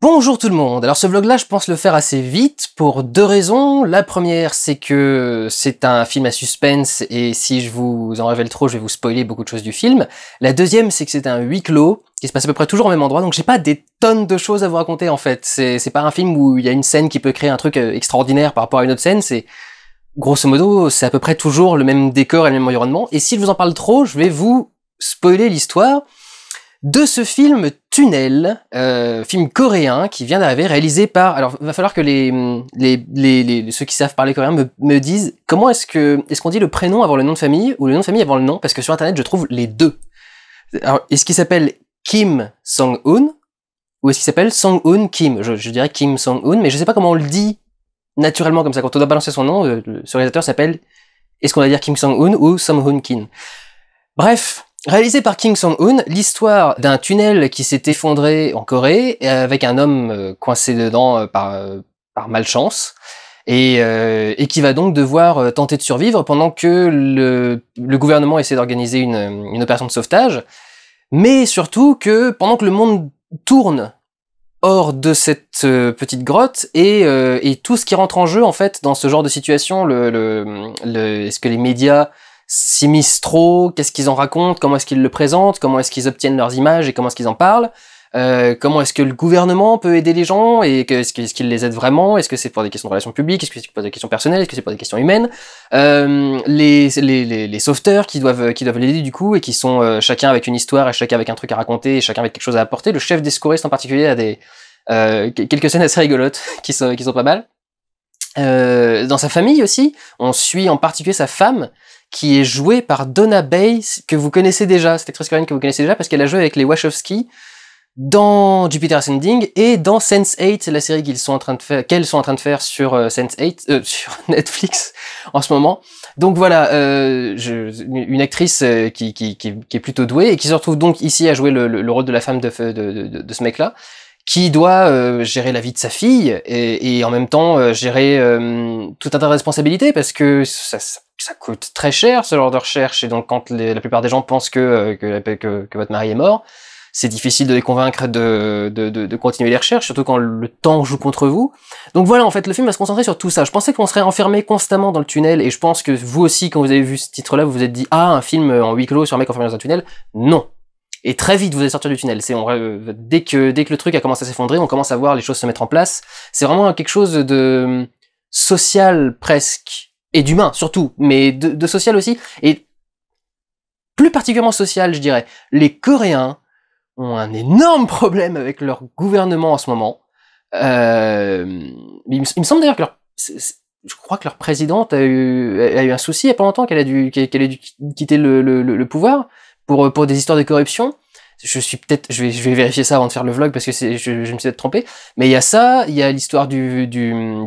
Bonjour tout le monde. Alors ce vlog-là, je pense le faire assez vite pour deux raisons. La première, c'est que c'est un film à suspense et si je vous en révèle trop, je vais vous spoiler beaucoup de choses du film. La deuxième, c'est que c'est un huis clos qui se passe à peu près toujours au même endroit, donc j'ai pas des tonnes de choses à vous raconter en fait. C'est pas un film où il y a une scène qui peut créer un truc extraordinaire par rapport à une autre scène. C'est grosso modo, c'est à peu près toujours le même décor et le même environnement. Et si je vous en parle trop, je vais vous spoiler l'histoire de ce film Tunnel, film coréen qui vient d'arriver, réalisé par... Alors, il va falloir que ceux qui savent parler coréen me disent comment est-ce qu'on dit le prénom avant le nom de famille ou le nom de famille avant le nom, parce que sur internet je trouve les deux. Alors, est-ce qu'il s'appelle Kim Song-un ou est-ce qu'il s'appelle Song-un Kim? Je dirais Kim Song-un, mais je sais pas comment on le dit naturellement comme ça. Quand on doit balancer son nom, ce réalisateur s'appelle... Est-ce qu'on va dire Kim Song-un ou Song-hoon Kim? Bref... Réalisé par Kim Song-un, l'histoire d'un tunnel qui s'est effondré en Corée avec un homme coincé dedans par malchance et qui va donc devoir tenter de survivre pendant que le gouvernement essaie d'organiser une opération de sauvetage, mais surtout que pendant que le monde tourne hors de cette petite grotte et tout ce qui rentre en jeu en fait dans ce genre de situation, est-ce que les médias s'immiscent trop, qu'est-ce qu'ils en racontent, comment est-ce qu'ils le présentent, comment est-ce qu'ils obtiennent leurs images et comment est-ce qu'ils en parlent, comment est-ce que le gouvernement peut aider les gens et est-ce qu'il les aide vraiment, est-ce que c'est pour des questions de relations publiques, est-ce que c'est pour des questions personnelles, est-ce que c'est pour des questions humaines, les sauveteurs qui doivent l'aider du coup et qui sont chacun avec une histoire et chacun avec un truc à raconter et chacun avec quelque chose à apporter. Le chef des secouristes en particulier a des quelques scènes assez rigolotes qui sont pas mal. Dans sa famille aussi, on suit en particulier sa femme, qui est jouée par Donna Bae, que vous connaissez déjà, cette actrice coréenne que vous connaissez déjà, parce qu'elle a joué avec les Wachowski dans Jupiter Ascending et dans Sense8, la série qu'elles sont en train de faire sur Sense8, sur Netflix en ce moment. Donc voilà, une actrice qui est plutôt douée et qui se retrouve donc ici à jouer le rôle de la femme de ce mec-là, qui doit gérer la vie de sa fille et en même temps gérer tout un tas de responsabilités parce que ça coûte très cher ce genre de recherche et donc quand la plupart des gens pensent que votre mari est mort, c'est difficile de les convaincre de continuer les recherches, surtout quand le temps joue contre vous. Donc voilà, en fait, le film va se concentrer sur tout ça. Je pensais qu'on serait enfermé constamment dans le tunnel et je pense que vous aussi, quand vous avez vu ce titre-là, vous vous êtes dit « Ah, un film en huis clos sur un mec enfermé dans un tunnel ?» Non. Et très vite, vous allez sortir du tunnel. Dès que le truc a commencé à s'effondrer, on commence à voir les choses se mettre en place. C'est vraiment quelque chose de social presque, et d'humain surtout, mais de social aussi, et plus particulièrement social, je dirais. Les Coréens ont un énorme problème avec leur gouvernement en ce moment. Il me semble d'ailleurs que je crois que leur présidente a eu un souci il y a pas longtemps, qu'elle a dû quitter le pouvoir pour des histoires de corruption. Je vais vérifier ça avant de faire le vlog parce que je me suis peut-être trompé. Mais il y a ça, il y a l'histoire du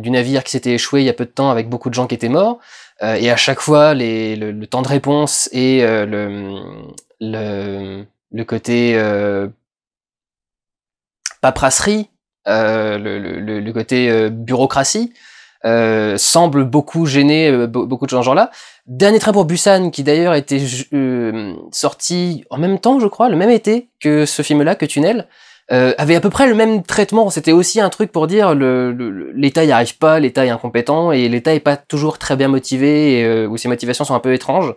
navire qui s'était échoué il y a peu de temps avec beaucoup de gens qui étaient morts. Et à chaque fois, le temps de réponse et le côté paperasserie, le côté bureaucratie, semble beaucoup gêner beaucoup de gens genre là. Dernier trait pour Busan, qui d'ailleurs était sorti en même temps, je crois, le même été que ce film-là, que Tunnel, avait à peu près le même traitement. C'était aussi un truc pour dire l'État y arrive pas, l'État est incompétent, et l'État est pas toujours très bien motivé, ou ses motivations sont un peu étranges.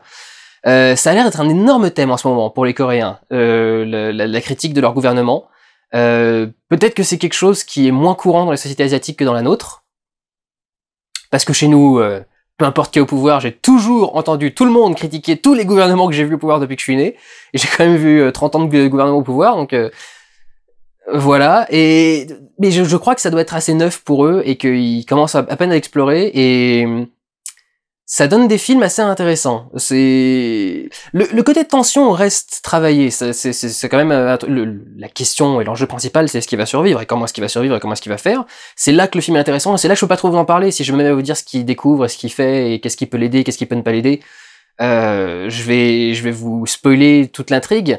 Ça a l'air d'être un énorme thème en ce moment pour les Coréens, la critique de leur gouvernement. Peut-être que c'est quelque chose qui est moins courant dans les sociétés asiatiques que dans la nôtre, parce que chez nous, peu importe qui est au pouvoir, j'ai toujours entendu tout le monde critiquer tous les gouvernements que j'ai vus au pouvoir depuis que je suis né, et j'ai quand même vu 30 ans de gouvernement au pouvoir, donc voilà. Mais je crois que ça doit être assez neuf pour eux, et qu'ils commencent à peine à explorer, et ça donne des films assez intéressants. Le côté de tension reste travaillé. C'est quand même la question et l'enjeu principal, c'est ce qui va survivre et comment est-ce qu'il va survivre et comment est-ce qu'il va faire. C'est là que le film est intéressant. Et c'est là que je peux pas trop vous en parler. Si je me mets à vous dire ce qu'il découvre, ce qu'il fait et qu'est-ce qui peut l'aider, qu'est-ce qui peut ne pas l'aider, je vais vous spoiler toute l'intrigue.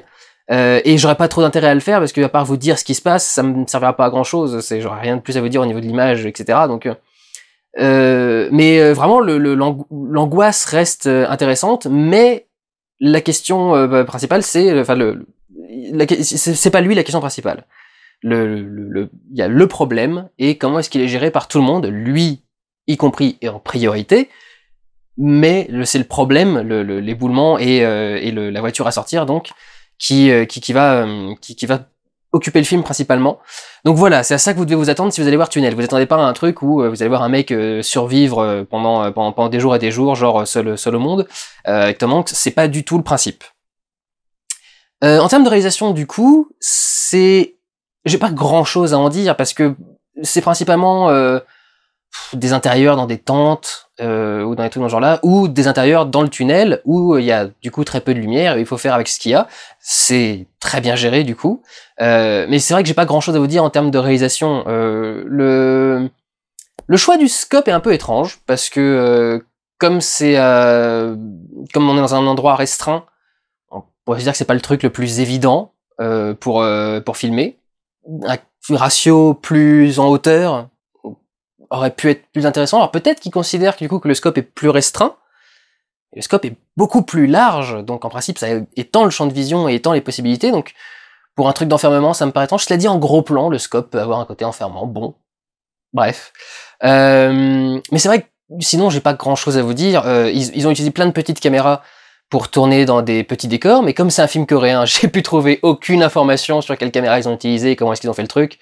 Et j'aurais pas trop d'intérêt à le faire parce que à part vous dire ce qui se passe, ça me servira pas à grand chose. J'aurais rien de plus à vous dire au niveau de l'image, etc. Donc mais vraiment l'angoisse reste intéressante, mais la question principale c'est, c'est pas lui la question principale. il y a le problème et comment est-ce qu'il est géré par tout le monde, lui y compris et en priorité, mais c'est le problème, l'éboulement et la voiture à sortir donc qui va occuper le film principalement. Donc voilà, c'est à ça que vous devez vous attendre si vous allez voir Tunnel. Vous attendez pas à un truc où vous allez voir un mec survivre pendant des jours et des jours, genre seul au monde. Tom Hanks, c'est pas du tout le principe. En termes de réalisation, du coup, j'ai pas grand chose à en dire parce que c'est principalement des intérieurs dans des tentes ou dans des trucs dans ce genre-là, ou des intérieurs dans le tunnel où il y a du coup très peu de lumière et il faut faire avec ce qu'il y a. C'est très bien géré du coup, mais c'est vrai que j'ai pas grand-chose à vous dire en termes de réalisation. Le choix du scope est un peu étrange parce que comme on est dans un endroit restreint, on pourrait se dire que c'est pas le truc le plus évident pour filmer. Un ratio plus en hauteur aurait pu être plus intéressant. Alors peut-être qu'ils considèrent du coup que le scope est plus restreint. Et le scope est beaucoup plus large, donc en principe ça étend le champ de vision et étend les possibilités. Donc pour un truc d'enfermement, ça me paraît étrange. Cela dit, en gros plan, le scope peut avoir un côté enfermant. Bon, bref. Mais c'est vrai que sinon j'ai pas grand-chose à vous dire. Ils ont utilisé plein de petites caméras pour tourner dans des petits décors, mais comme c'est un film coréen, j'ai pu trouver aucune information sur quelle caméra ils ont utilisé et comment est-ce qu'ils ont fait le truc.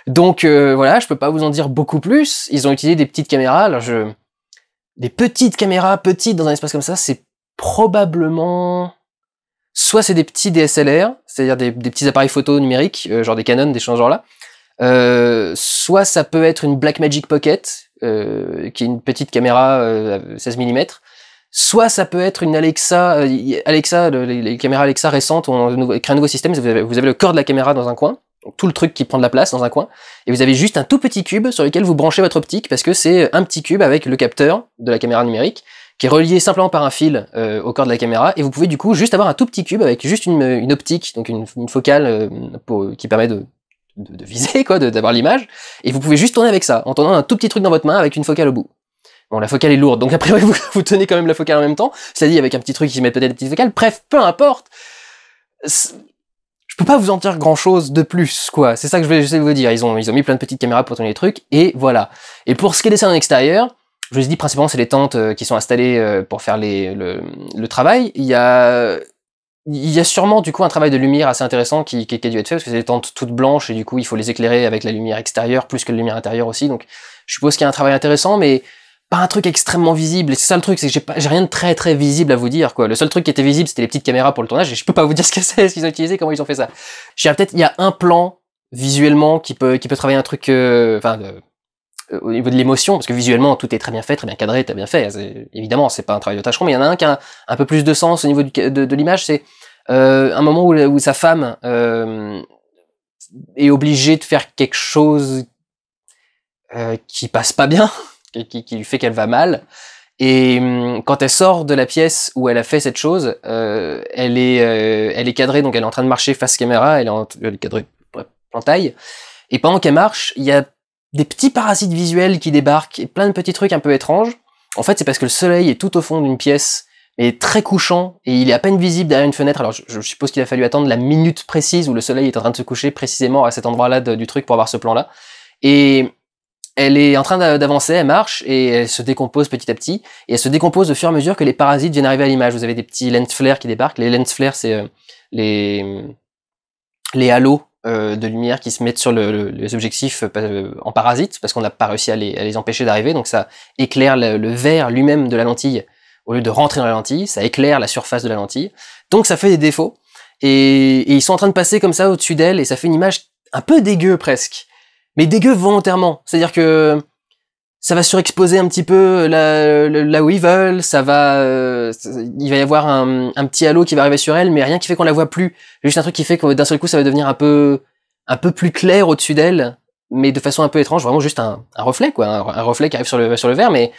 Donc voilà, je peux pas vous en dire beaucoup plus. Ils ont utilisé des petites caméras. Alors des petites caméras, petites dans un espace comme ça, c'est probablement soit c'est des petits DSLR, c'est-à-dire des petits appareils photo numériques, genre des Canon, des choses genre là. Soit ça peut être une Blackmagic Pocket, qui est une petite caméra 16 mm. Soit ça peut être une Alexa, les caméras Alexa récentes ont créé un nouveau système. Vous avez le corps de la caméra dans un coin. Donc, tout le truc qui prend de la place dans un coin, et vous avez juste un tout petit cube sur lequel vous branchez votre optique, parce que c'est un petit cube avec le capteur de la caméra numérique, qui est relié simplement par un fil au corps de la caméra, et vous pouvez du coup juste avoir un tout petit cube avec juste une optique, donc une focale qui permet de viser, quoi, d'avoir l'image, et vous pouvez juste tourner avec ça, en tournant un tout petit truc dans votre main avec une focale au bout. Bon, la focale est lourde, donc après vous tenez quand même la focale en même temps, c'est-à-dire avec un petit truc qui met peut-être des petites focales, bref, peu importe. Je peux pas vous en dire grand chose de plus, quoi. C'est ça que j'essaie de vous dire. Ils ont mis plein de petites caméras pour tourner les trucs, et voilà. Et pour ce qui est des scènes en extérieur, je vous ai dit principalement c'est les tentes qui sont installées pour faire le travail. Il y a sûrement du coup un travail de lumière assez intéressant qui a dû être fait, parce que c'est des tentes toutes blanches, et du coup il faut les éclairer avec la lumière extérieure, plus que la lumière intérieure aussi, donc je suppose qu'il y a un travail intéressant, mais pas un truc extrêmement visible, et c'est ça le truc, c'est que j'ai rien de très très visible à vous dire, quoi. Le seul truc qui était visible, c'était les petites caméras pour le tournage, et je peux pas vous dire ce que c'est, ce qu'ils ont utilisé, comment ils ont fait ça. Je dirais peut-être, il y a un plan, visuellement, qui peut travailler un truc, au niveau de l'émotion, parce que visuellement, tout est très bien fait, très bien cadré, très bien fait. Évidemment, c'est pas un travail de tâcheron, mais il y en a un qui a un peu plus de sens au niveau de l'image, c'est un moment où sa femme est obligée de faire quelque chose qui passe pas bien, qui lui fait qu'elle va mal, et quand elle sort de la pièce où elle a fait cette chose, elle est cadrée, donc elle est en train de marcher face caméra, elle est cadrée en taille, et pendant qu'elle marche, il y a des petits parasites visuels qui débarquent, et plein de petits trucs un peu étranges. En fait, c'est parce que le soleil est tout au fond d'une pièce, et très couchant, et il est à peine visible derrière une fenêtre. Alors je suppose qu'il a fallu attendre la minute précise où le soleil est en train de se coucher précisément à cet endroit-là du truc pour avoir ce plan-là. Et elle est en train d'avancer, elle marche, et elle se décompose petit à petit, et elle se décompose au fur et à mesure que les parasites viennent arriver à l'image. Vous avez des petits lens flares qui débarquent. Les lens flares, c'est les halos de lumière qui se mettent sur les objectifs en parasite, parce qu'on n'a pas réussi à les empêcher d'arriver, donc ça éclaire le verre lui-même de la lentille, au lieu de rentrer dans la lentille, ça éclaire la surface de la lentille, donc ça fait des défauts, et ils sont en train de passer comme ça au-dessus d'elle, et ça fait une image un peu dégueu presque, mais dégueu volontairement, c'est-à-dire que ça va surexposer un petit peu là où ils veulent, il va y avoir un petit halo qui va arriver sur elle, mais rien qui fait qu'on la voit plus. Juste un truc qui fait que d'un seul coup ça va devenir un peu plus clair au-dessus d'elle, mais de façon un peu étrange, vraiment juste un reflet, quoi, un reflet qui arrive sur le verre, mais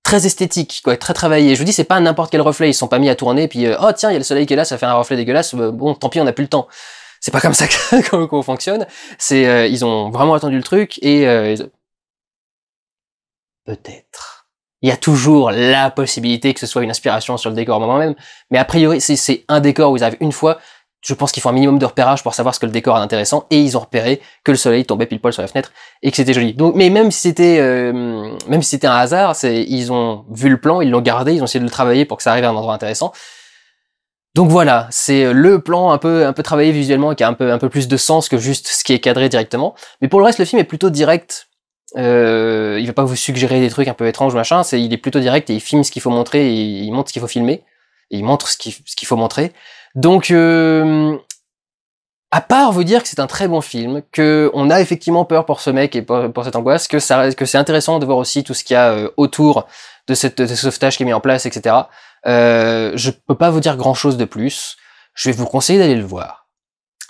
très esthétique, quoi, très travaillé. Je vous dis, c'est pas n'importe quel reflet, ils se sont pas mis à tourner, puis oh tiens, il y a le soleil qui est là, ça fait un reflet dégueulasse, bon, tant pis, on n'a plus le temps. C'est pas comme ça qu'on fonctionne. Ils ont vraiment attendu le truc, et peut-être. Il y a toujours la possibilité que ce soit une inspiration sur le décor au moment même, mais a priori, c'est un décor où ils arrivent une fois. je pense qu'il faut un minimum de repérage pour savoir ce que le décor est intéressant, et ils ont repéré que le soleil tombait pile poil sur la fenêtre et que c'était joli. Donc, mais même si c'était un hasard, ils ont vu le plan, ils l'ont gardé, ils ont essayé de le travailler pour que ça arrive à un endroit intéressant. Donc voilà, c'est le plan un peu travaillé visuellement qui a un peu plus de sens que juste ce qui est cadré directement. Mais pour le reste, le film est plutôt direct. Il va pas vous suggérer des trucs un peu étranges, machin. Il est plutôt direct et il filme ce qu'il faut montrer et il montre ce qu'il faut filmer. Et il montre ce qu'il faut montrer. Donc, à part vous dire que c'est un très bon film, que on a effectivement peur pour ce mec et pour cette angoisse, que c'est intéressant de voir aussi tout ce qu'il y a autour de ce sauvetage qui est mis en place, etc. Je peux pas vous dire grand chose de plus. Je vais vous conseiller d'aller le voir.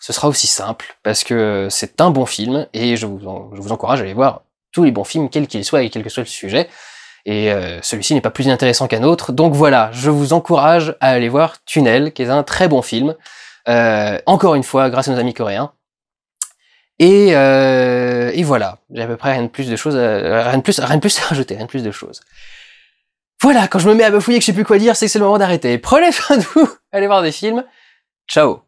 Ce sera aussi simple, parce que c'est un bon film, et je vous encourage à aller voir tous les bons films, quels qu'ils soient et quel que soit le sujet. Et celui-ci n'est pas plus intéressant qu'un autre. Donc voilà, je vous encourage à aller voir Tunnel, qui est un très bon film. Encore une fois, grâce à nos amis coréens. Et voilà, j'ai à peu près rien de plus à rajouter, rien de plus de choses. Voilà, quand je me mets à me fouiller que je sais plus quoi dire, c'est que c'est le moment d'arrêter. Prenez soin de vous, allez voir des films. Ciao.